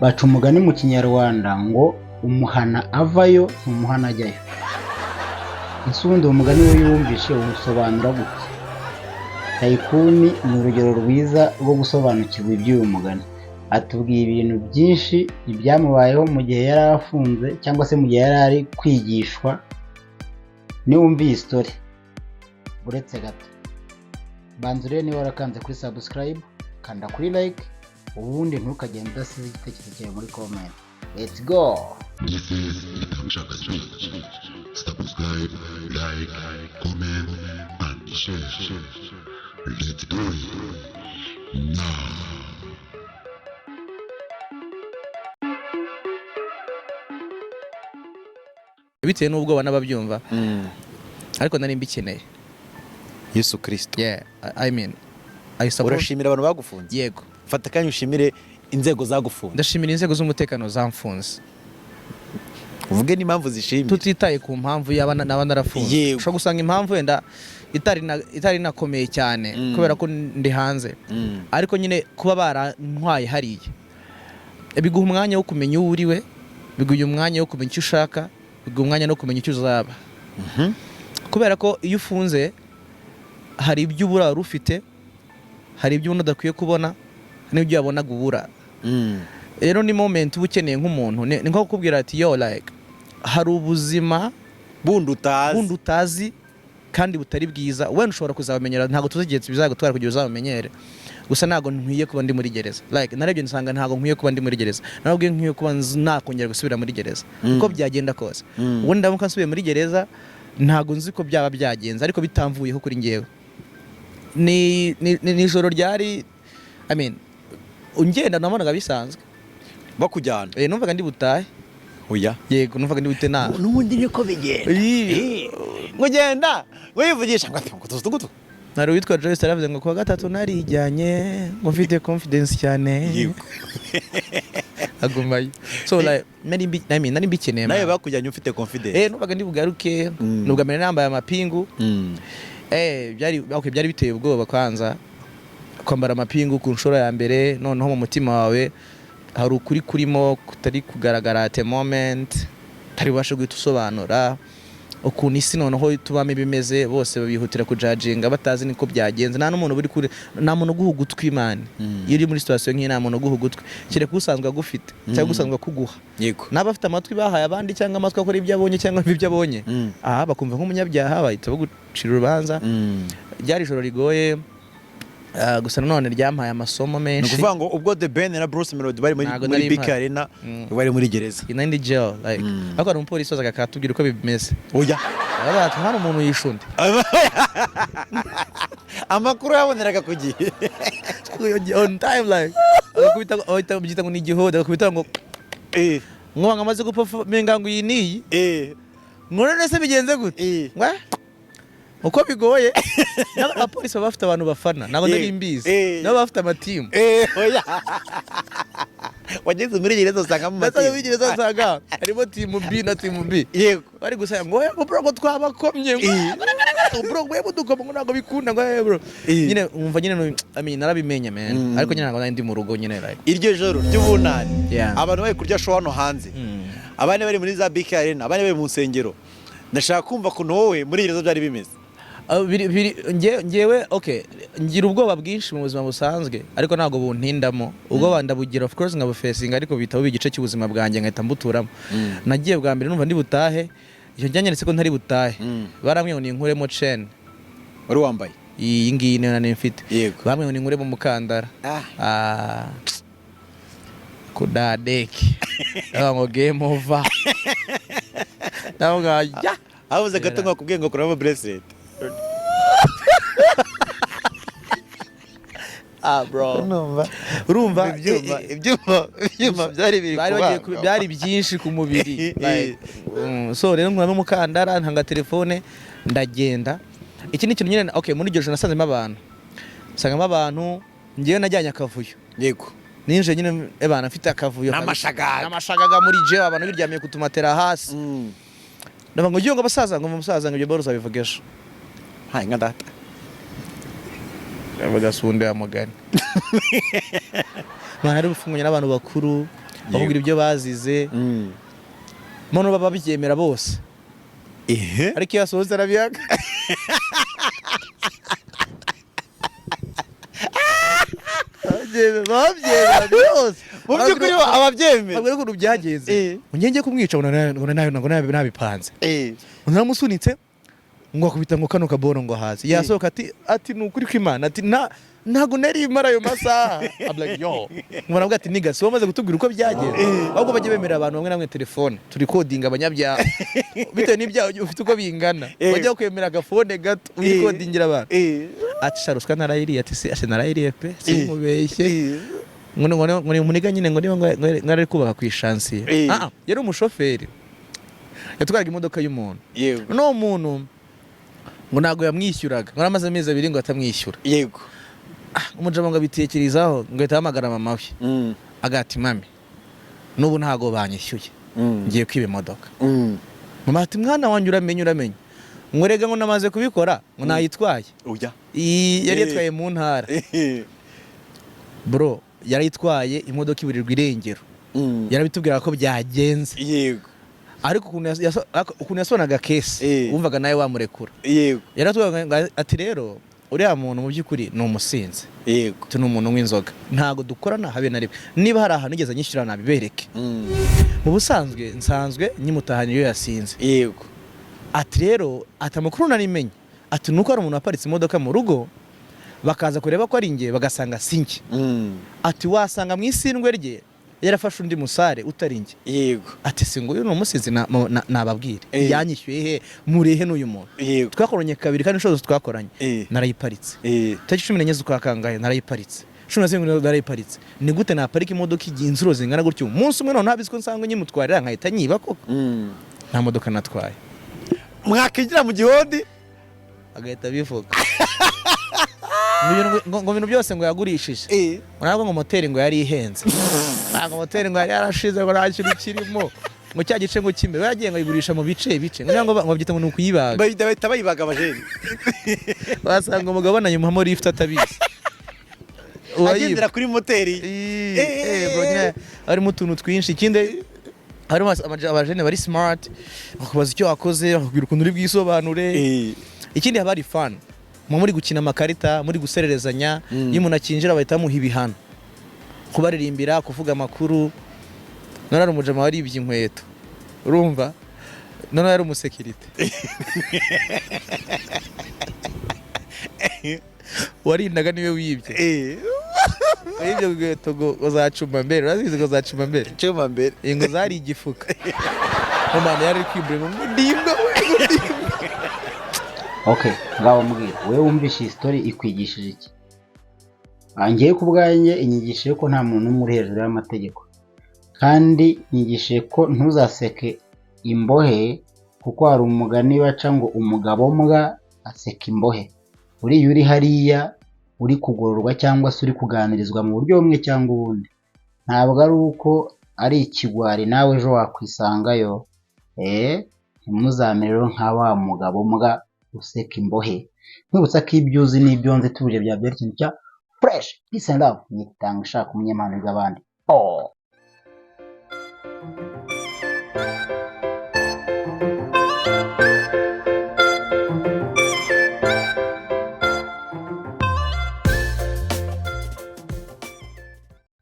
baca umugani mu kinyarwanda ngo umuhana avayo umuhana ajyayo. Ese ubundi uwo mugani we yumvishe usobanura gute? Tayikuni ni urugero rwiza rwo gusobanukirwa iby'uyu mugani. Atubwiye ibintu byinshi ibyamubayeho mu gihe yari afunze cyangwa se mu gihe yari ari kwigishwa. Niwumva iyi story uretse gato banza urebe niba warakanze kuri subscribe, kanda kuri like, ubundi ntukagenda udasize igitekerezo cyawe muri comment. Let's go. This is subscribe, like, comment, and share. Let's go now. Bitewe n'ubwoba n'ababyumva ariko nari mbikeneye. Yesu Kristo. Yeah, I mean I support. Urashimira abantu bagufunze? Yego. Fata kanya ushimire inzego zagufunze. Ndashimira inzego z'umutekano zamfunze. Uvuge n'impamvu zishimira. Tutitaye ku mpamvu y'abana narafunze. Ushobora gusanga impamvu wenda itari nakomeye cyane kubera ko ndi hanze. Ariko nyine kuba barantwaye hariye biguha umwanya wo kumenya uwo uriwe, biguha umwanya wo kumenya icyo ushaka, biguha umwanya no kumenya icyo uzaba. Kubera ko iyo ufunze hari ibyo ubura ufite, hari ibyo udakwiye kubona, n'ibyo yabonaga ubura. Rero ni moment uba ukeneye nk'umuntu, ni nko kukubwira ati yo like hari ubuzima bundi utazi kandi butari bwiza, wenda ushobora kuzabamenyera, ntago tuzigiye bizagutwara kugira uzabamenyere. Gusa ntago nkwiye kuba ndi muri gereza. Like narebye nsanga ntago nkwiye kuba ndi muri gereza. Nabwo nkwiye kuba nakongera gusubira muri gereza. Uko byagenda kose. Ubundi ndamuka nsubiye muri gereza ntago nzi ko byaba byagenze, ariko bitamvuyeho kuri ngewe. Ni ijoro ryari, I mean ungenda nabonaga bisanzwe bakujyana. Numvaga ndi butahe. Oya. Yego numvaga ndi bute na. N'ubundi niko bigenda. Ngugenda wivugisha ngo tuzugutu. Nari witwa Joyce aravuze ngo kuwa gatatu narijyanye ngo mfite confidence cyane. Yego. Agumayo. So like nari mbikeneye. Nawe bakujyanye ufite confidence. Numvaga ndi bugaruke, nubwo amene nambaye amapingu. Byari biteye ubwoba kwanza kwambara amapingu ku nshuro ya mbere, noneho mu mutima wawe hari ukuri kurimo kutari kugaragara at a moment, tari bashe guhita usobanura ukuntu isi noneho tubamo bimeze. Bose babihutira kujajinga batazi niko byagenze. Nta n'umuntu buri kure, nta muntu guhugutwa Imana. Iyo uri muri situation nk'iyi nta muntu guhugutwa, kire kusanzwe agufite cyangwa gusanzwe kuguha. Yego. N'abafite amatwi bahaye abandi cyangwa amatwi akora ibyo abonye cyangwa ibyo abonye, bakumva nk'umunyabyaha bahita bagucira urubanza. Ryari ijoro rigoye, gusa none ryamaye amasomo menshi. Nukuvuga ngo ubwo The Ben na Bruce Melody bari muri Big Arena bari muri gereza. Inandi jail like ako ari umupolisi wazaga akatubwira uko bimeze. Oya. Abantu hari umuntu yishundi. Amakuru yaboneraga ku gihe. On time like akubita byita ngo ni gihoda, akubita ngo ngo ngamaze gupfa menga ngo iyi niyi. Ngorane se bigenze gute? Ngwa uko bigoye. N'abapolisi bafite abantu bafana nabo ndari mbizi, nabo bafite amatimu. Oya. Wageze muri gereza usanga mu matimu. Muri gereza usanga harimo timu B na timu B. Yego. Bari gusaya ngo bro ngo twabakomye ngo bro ngo dukoma ngo ntago bikunda ngo bro. Nyine umva nyine I mean narabimenye man, ariko nyine ntago ndi mu rugo nyine like. Iryo joro ry'ubunani abantu bari kurya show hano hanze, abane bari muri za Big Arena, abane bari mu nsengero. Ndashaka kumva kuno wowe muri gereza byari bimeze. Ngewe okay, ngira ubwoba bwinshi mu buzima busanzwe ariko ntago buntindamo. Ubwo ndabugira of course nkabufacing, ariko bitabo igice cy'ubuzima bwanjye ngahita mbuturamo. Nagiye bwa mbere numva ndi butahe, icyo byanyeretse ko ntari butahe. Baramwe ngo ninkuremo chain wari wambaye iyi ngiyi nari mfite. Bamwe ngo ninkuremo mukandara. Kudadeki ngo game over. Naho ngajya abuze gato ngakubwiye ngo kuramo bracelet. Bro urumva ibyuma byari biri kuba byari byinshi ku mubiri like so rero nkura n'umukandara ntanga telefone ndagenda. Iki ni ikintu nyine okay, muri iryo joro nasanzemo abantu ngiye najyanye akavuyo. Yego. Ninje nyine ebana mfite akavuyo n'amashagaga muri je abantu biryamiye kutumatera hasi. Ndava ngo ngo basaza ngo umusaza ngo ibyo boro zabivugesha. Hayi nka data. Bagasunda ya mugani. Bari bufunganye n'abantu bakuru bakubwira ibyo bazize mono baba bibyemera bose ariko iyo asohotse arabihaga babyemera byose mu by'ukuri ababyemera babwira ukuntu byagenze ngenge kumwica ngo nabipanze unamusunitse ngo akubita ngo kano kaboro ngo hazi yasohoka ati ni ukuri kw'Imana ati ntago nari imara ayo masaha I'm like yo mwana ati niga so bamaze gutubwira uko byagenze ahubwo bajye bemerera abantu bamwe namwe telefone turi codinga abanyabyaha bitewe n'ibyaha ufite uko bingana bajya kwemera agafone gato uri codingira abantu ati sharuska narayiriye ati se narayiriye pe simubeshye ngo muniga nyine ngo niba ngari kubaka ku ishansiye yari umushoferi yatwaraga imodoka y'umuntu no muntu ngo nago yamwishyuraga ngo amaze amezi 2 ngo atamwishyura yego umujama ngo abitekerezaho ngo yatahamagara mama we agati mami nubu ntago banyishyuye ngiye kwiba imodoka mama ati mwana wanjye uramenye ngorega ngo namaze kubikora ngo nayitwaye oya yari yatwaye mu ntara bro yari yitwaye imodoka iburirwa irengero yarabitubwira ko byagenze yego ariko ukuntu yasonaga kese wumvaga nawe wamurekura yego yaratubwira ati rero uriya muntu mu by'ukuri ni umusinzi yego tu n'umuntu w'inzoga ntago dukorana habe na rimwe niba hari ahantu igeze nyishyura nabibereke mu busanzwe nsanzwe nyimutahanye iyo yasinze yego ati rero ati amakuru narimenye ati nuko hari umuntu aparitse imodoka mu rugo bakaza kureba ko ari nge bagasanga sinke ati wasanga mu isindwe rye yarafashe undi musare utari nge yego ati singuyu ni umusinzi nababwire yanyishyuye he murehe n'uyu muntu twakoranye kabiri kandi inshozo twakoranye narayiparitse tariki 14 z'ukwa kangahe narayiparitse 17 narayiparitse ni gute naparika imodoka igihe inzuro zingana gutyo umunsi umwe none ntabizi ko nsanga nyimutwarira nkahita nyiba koko nta modoka natwaye mwakigira mu gihodi agahita bivuga ngo ibintu byose ngo yagurishije ntabwo ngo moteri ngo yari ihenze ntabwo moteri ngo yari yarashize ngo nta kintu kirimo ngo cya gice ngo kimbe bagiye ngo yigurisha mu bice ngo babyita ngo ni ukuyibaga bahita bayibaga abajeni basanga umugabo bananye umuhamo lift atabizi agendera kuri moteri harimo utuntu twinshi ikindi harimo abajene bari smart bakubaza icyo wakoze bakubwira ukuntu uri bwisobanure ikindi haba ari fun muri gukina amakarita muri gusererezanya iyo umuntu akinjira bahita bamuha ibihano kubaririmbira kuvuga amakuru none ari umujama waribye inkweto urumva none yari umusekirite warindaga niwe wibye ibyo gweto ngo uzacuma mbere urazizi ngo uzacuma mbere cuma mbere ingo zari igifuka umwana yari kwibure ngo ndimba okay ngaho mbwira wewe wumvishe history ikwigishije iki angiye kubwanye inyigishije ko nta muntu muri hejuru y'amategeko kandi nyigishije ko ntuzaseke imbohe kuko hari umugani baca ngo umugabo mbwa aseka imbohe uri yuri hariya uri kugororwa cyangwa se uri kuganirizwa mu buryo bumwe cyangwa ubundi ntabwo ari uko ari ikigwari nawe ejo wakwisangayo ntimuzamere nka wa mugabo mbwa useka imbohe nkwibutsa ko ibyo uzi n'ibyo nzi tuje bya ikintu cya fresh peace and love nitanga ushaka umunyamahanga abandi